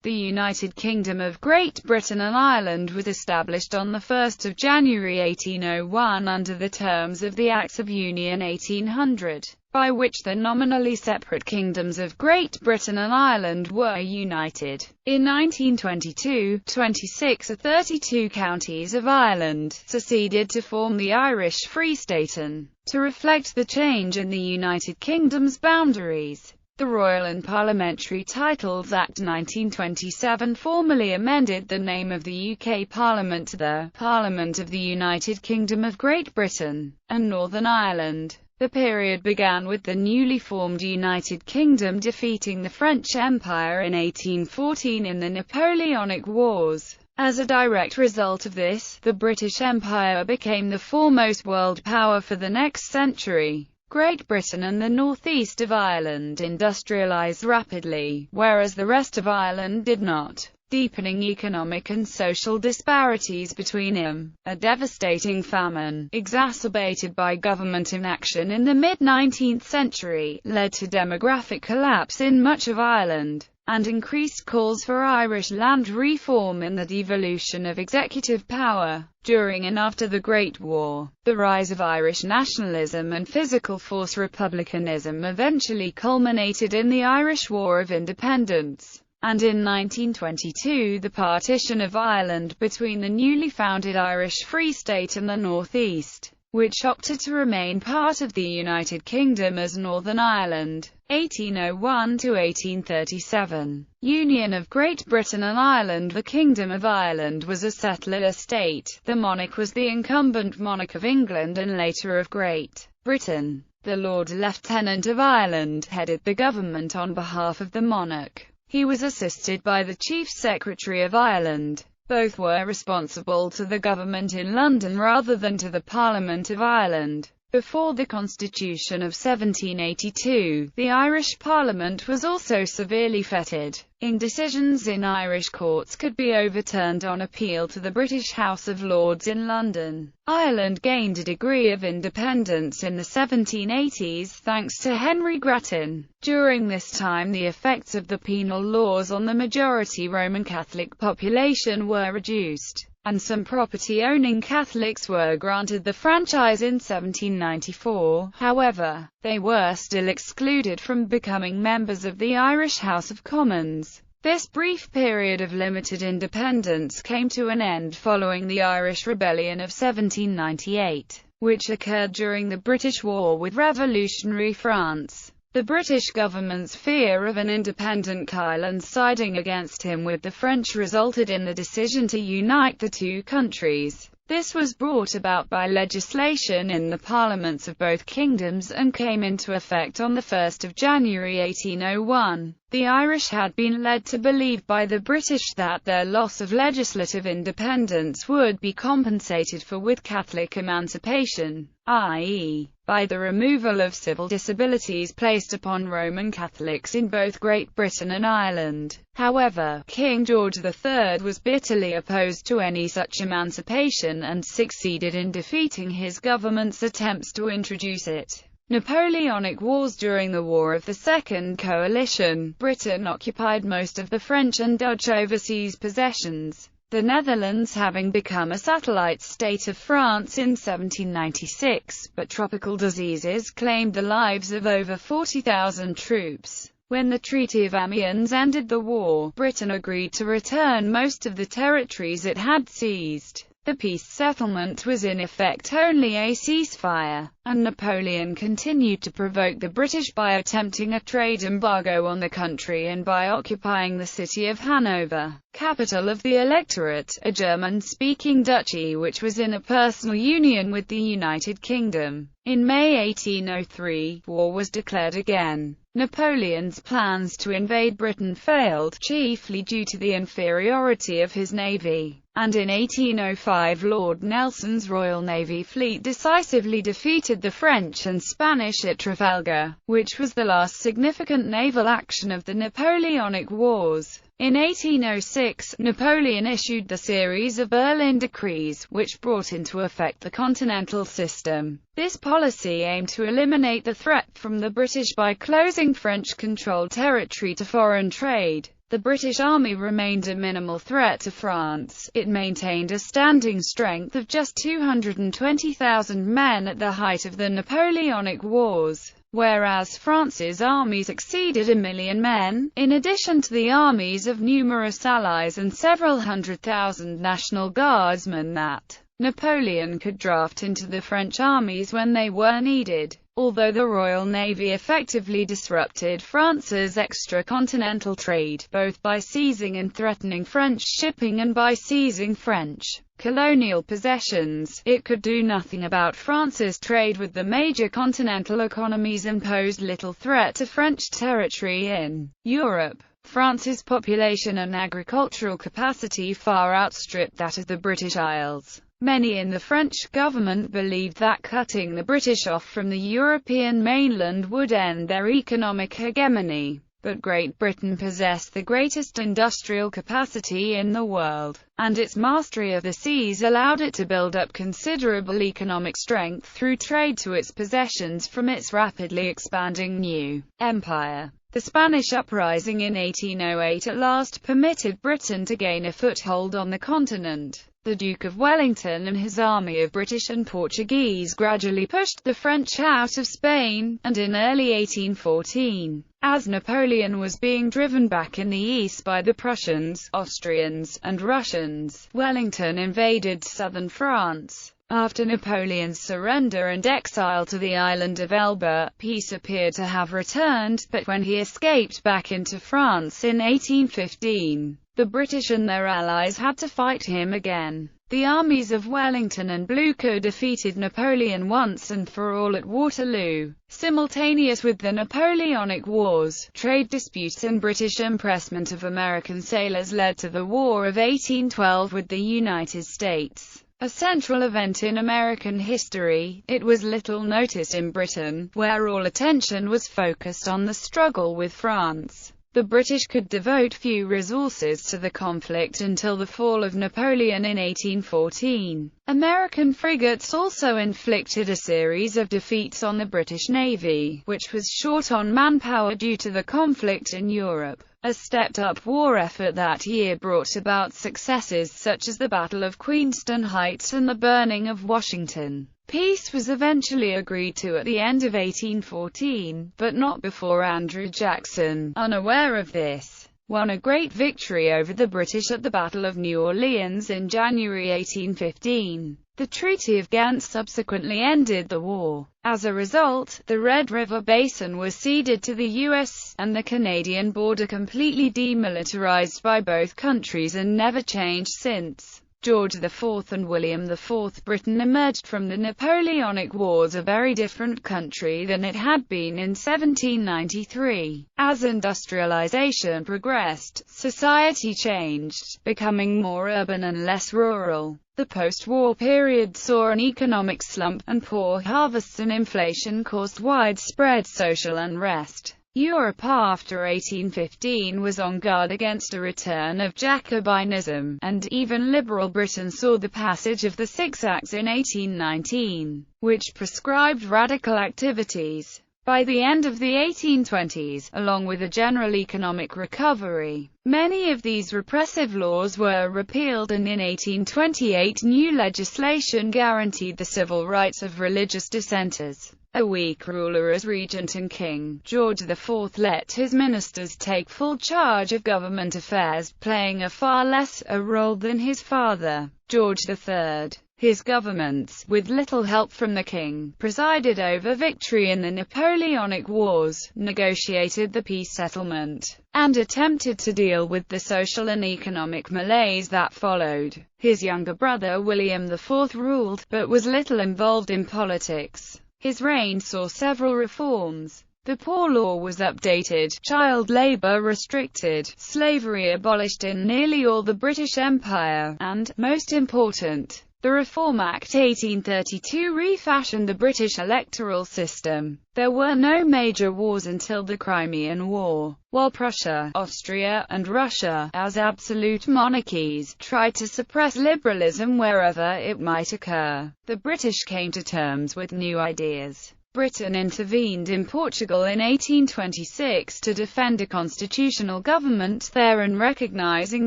The United Kingdom of Great Britain and Ireland was established on 1 January 1801 under the terms of the Acts of Union 1800, by which the nominally separate kingdoms of Great Britain and Ireland were united. In 1922, 26 of 32 counties of Ireland seceded to form the Irish Free State, and to reflect the change in the United Kingdom's boundaries, the Royal and Parliamentary Titles Act 1927 formally amended the name of the UK Parliament to the Parliament of the United Kingdom of Great Britain and Northern Ireland. The period began with the newly formed United Kingdom defeating the French Empire in 1814 in the Napoleonic Wars. As a direct result of this, the British Empire became the foremost world power for the next century. Great Britain and the northeast of Ireland industrialised rapidly, whereas the rest of Ireland did not, deepening economic and social disparities between them. A devastating famine, exacerbated by government inaction in the mid-19th century, led to demographic collapse in much of Ireland, and increased calls for Irish land reform and the devolution of executive power. During and after the Great War, the rise of Irish nationalism and physical force republicanism eventually culminated in the Irish War of Independence, and in 1922 the partition of Ireland between the newly founded Irish Free State and the North East, which opted to remain part of the United Kingdom as Northern Ireland. 1801 to 1837. Union of Great Britain and Ireland. The Kingdom of Ireland was a settler state. The monarch was the incumbent monarch of England and later of Great Britain. The Lord Lieutenant of Ireland headed the government on behalf of the monarch. He was assisted by the Chief Secretary of Ireland. Both were responsible to the government in London rather than to the Parliament of Ireland. Before the Constitution of 1782, the Irish Parliament was also severely fettered. Decisions in Irish courts could be overturned on appeal to the British House of Lords in London. Ireland gained a degree of independence in the 1780s thanks to Henry Grattan. During this time the effects of the penal laws on the majority Roman Catholic population were reduced, and some property-owning Catholics were granted the franchise in 1794. However, they were still excluded from becoming members of the Irish House of Commons. This brief period of limited independence came to an end following the Irish Rebellion of 1798, which occurred during the British War with revolutionary France. The British government's fear of an independent Ireland siding against him with the French resulted in the decision to unite the two countries. This was brought about by legislation in the parliaments of both kingdoms and came into effect on 1 January 1801. The Irish had been led to believe by the British that their loss of legislative independence would be compensated for with Catholic emancipation, i.e., by the removal of civil disabilities placed upon Roman Catholics in both Great Britain and Ireland. However, King George III was bitterly opposed to any such emancipation and succeeded in defeating his government's attempts to introduce it. Napoleonic Wars. During the War of the Second Coalition, Britain occupied most of the French and Dutch overseas possessions, the Netherlands having become a satellite state of France in 1796, but tropical diseases claimed the lives of over 40,000 troops. When the Treaty of Amiens ended the war, Britain agreed to return most of the territories it had seized. The peace settlement was in effect only a ceasefire, and Napoleon continued to provoke the British by attempting a trade embargo on the country and by occupying the city of Hanover, capital of the Electorate, a German-speaking duchy which was in a personal union with the United Kingdom. In May 1803, war was declared again. Napoleon's plans to invade Britain failed, chiefly due to the inferiority of his navy, and in 1805 Lord Nelson's Royal Navy fleet decisively defeated the French and Spanish at Trafalgar, which was the last significant naval action of the Napoleonic Wars. In 1806, Napoleon issued the series of Berlin Decrees, which brought into effect the Continental System. This policy aimed to eliminate the threat from the British by closing French-controlled territory to foreign trade. The British Army remained a minimal threat to France. It maintained a standing strength of just 220,000 men at the height of the Napoleonic Wars, whereas France's armies exceeded 1,000,000 men, in addition to the armies of numerous allies and several 100,000 National Guardsmen that Napoleon could draft into the French armies when they were needed. Although the Royal Navy effectively disrupted France's extra-continental trade, both by seizing and threatening French shipping and by seizing French colonial possessions, it could do nothing about France's trade with the major continental economies and posed little threat to French territory in Europe. France's population and agricultural capacity far outstripped that of the British Isles. Many in the French government believed that cutting the British off from the European mainland would end their economic hegemony. But Great Britain possessed the greatest industrial capacity in the world, and its mastery of the seas allowed it to build up considerable economic strength through trade to its possessions from its rapidly expanding new empire. The Spanish Uprising in 1808 at last permitted Britain to gain a foothold on the continent. The Duke of Wellington and his army of British and Portuguese gradually pushed the French out of Spain, and in early 1814, as Napoleon was being driven back in the east by the Prussians, Austrians, and Russians, Wellington invaded southern France. After Napoleon's surrender and exile to the island of Elba, peace appeared to have returned, but when he escaped back into France in 1815, the British and their allies had to fight him again. The armies of Wellington and Blucher defeated Napoleon once and for all at Waterloo. Simultaneous with the Napoleonic Wars, trade disputes and British impressment of American sailors led to the War of 1812 with the United States. A central event in American history, it was little noticed in Britain, where all attention was focused on the struggle with France. The British could devote few resources to the conflict until the fall of Napoleon in 1814. American frigates also inflicted a series of defeats on the British Navy, which was short on manpower due to the conflict in Europe. A stepped-up war effort that year brought about successes such as the Battle of Queenston Heights and the burning of Washington. Peace was eventually agreed to at the end of 1814, but not before Andrew Jackson, unaware of this, won a great victory over the British at the Battle of New Orleans in January 1815. The Treaty of Ghent subsequently ended the war. As a result, the Red River Basin was ceded to the U.S., and the Canadian border completely demilitarized by both countries and never changed since. George IV and William IV. Britain emerged from the Napoleonic Wars a very different country than it had been in 1793. As industrialization progressed, society changed, becoming more urban and less rural. The post-war period saw an economic slump, and poor harvests and inflation caused widespread social unrest. Europe after 1815 was on guard against a return of Jacobinism, and even liberal Britain saw the passage of the Six Acts in 1819, which prescribed radical activities. By the end of the 1820s, along with a general economic recovery, many of these repressive laws were repealed, and in 1828 new legislation guaranteed the civil rights of religious dissenters. A weak ruler as regent and king, George IV let his ministers take full charge of government affairs, playing a far less a role than his father, George III. His governments, with little help from the king, presided over victory in the Napoleonic Wars, negotiated the peace settlement, and attempted to deal with the social and economic malaise that followed. His younger brother William IV ruled, but was little involved in politics. His reign saw several reforms. The Poor Law was updated, child labor restricted, slavery abolished in nearly all the British Empire, and, most important, the Reform Act 1832 refashioned the British electoral system. There were no major wars until the Crimean War, while Prussia, Austria, and Russia, as absolute monarchies, tried to suppress liberalism wherever it might occur. The British came to terms with new ideas. Britain intervened in Portugal in 1826 to defend a constitutional government there and recognizing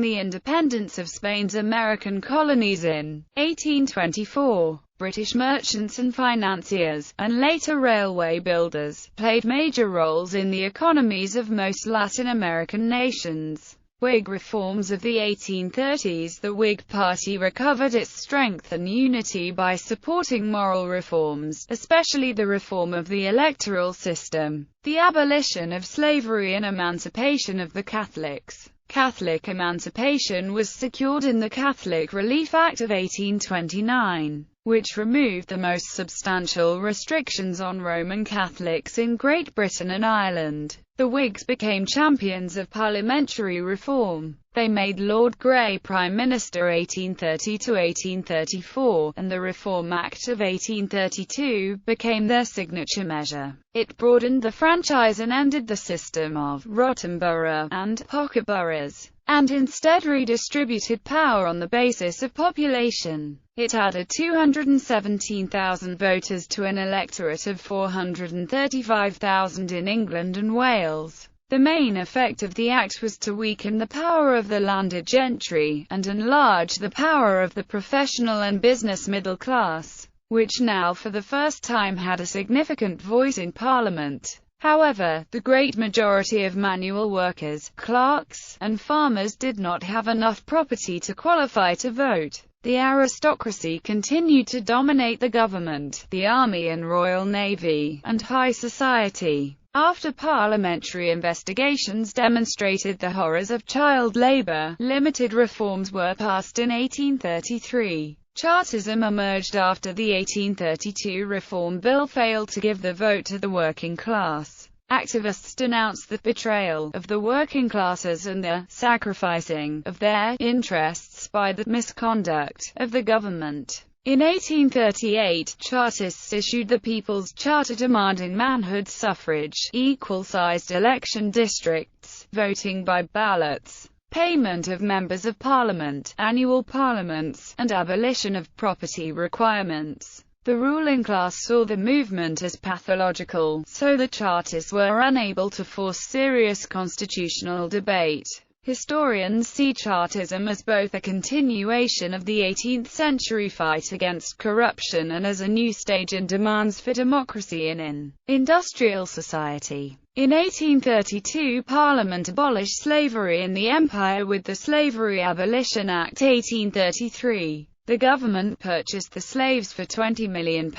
the independence of Spain's American colonies in 1824. British merchants and financiers, and later railway builders, played major roles in the economies of most Latin American nations. Whig reforms of the 1830s. The Whig Party recovered its strength and unity by supporting moral reforms, especially the reform of the electoral system, the abolition of slavery and emancipation of the Catholics. Catholic emancipation was secured in the Catholic Relief Act of 1829, which removed the most substantial restrictions on Roman Catholics in Great Britain and Ireland. The Whigs became champions of parliamentary reform. They made Lord Grey Prime Minister 1830 to 1834, and the Reform Act of 1832 became their signature measure. It broadened the franchise and ended the system of rotten borough and pocket boroughs, and instead redistributed power on the basis of population. It added 217,000 voters to an electorate of 435,000 in England and Wales. The main effect of the Act was to weaken the power of the landed gentry, and enlarge the power of the professional and business middle class, which now for the first time had a significant voice in Parliament. However, the great majority of manual workers, clerks, and farmers did not have enough property to qualify to vote. The aristocracy continued to dominate the government, the army and Royal Navy, and high society. After parliamentary investigations demonstrated the horrors of child labor, limited reforms were passed in 1833. Chartism emerged after the 1832 Reform Bill failed to give the vote to the working class. Activists denounced the betrayal of the working classes and the sacrificing of their interests by the misconduct of the government. In 1838, Chartists issued the People's Charter demanding manhood suffrage, equal-sized election districts, voting by ballots, payment of members of parliament, annual parliaments, and abolition of property requirements. The ruling class saw the movement as pathological, so the Chartists were unable to force serious constitutional debate. Historians see Chartism as both a continuation of the 18th-century fight against corruption and as a new stage in demands for democracy in an industrial society. In 1832 Parliament abolished slavery in the Empire with the Slavery Abolition Act 1833. The government purchased the slaves for £20 million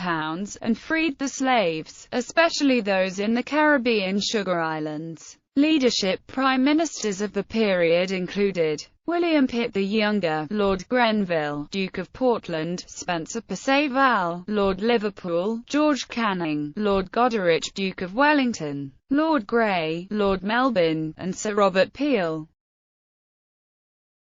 and freed the slaves, especially those in the Caribbean sugar islands. Leadership prime ministers of the period included William Pitt the Younger, Lord Grenville, Duke of Portland, Spencer Perceval, Lord Liverpool, George Canning, Lord Goderich, Duke of Wellington, Lord Grey, Lord Melbourne, and Sir Robert Peel.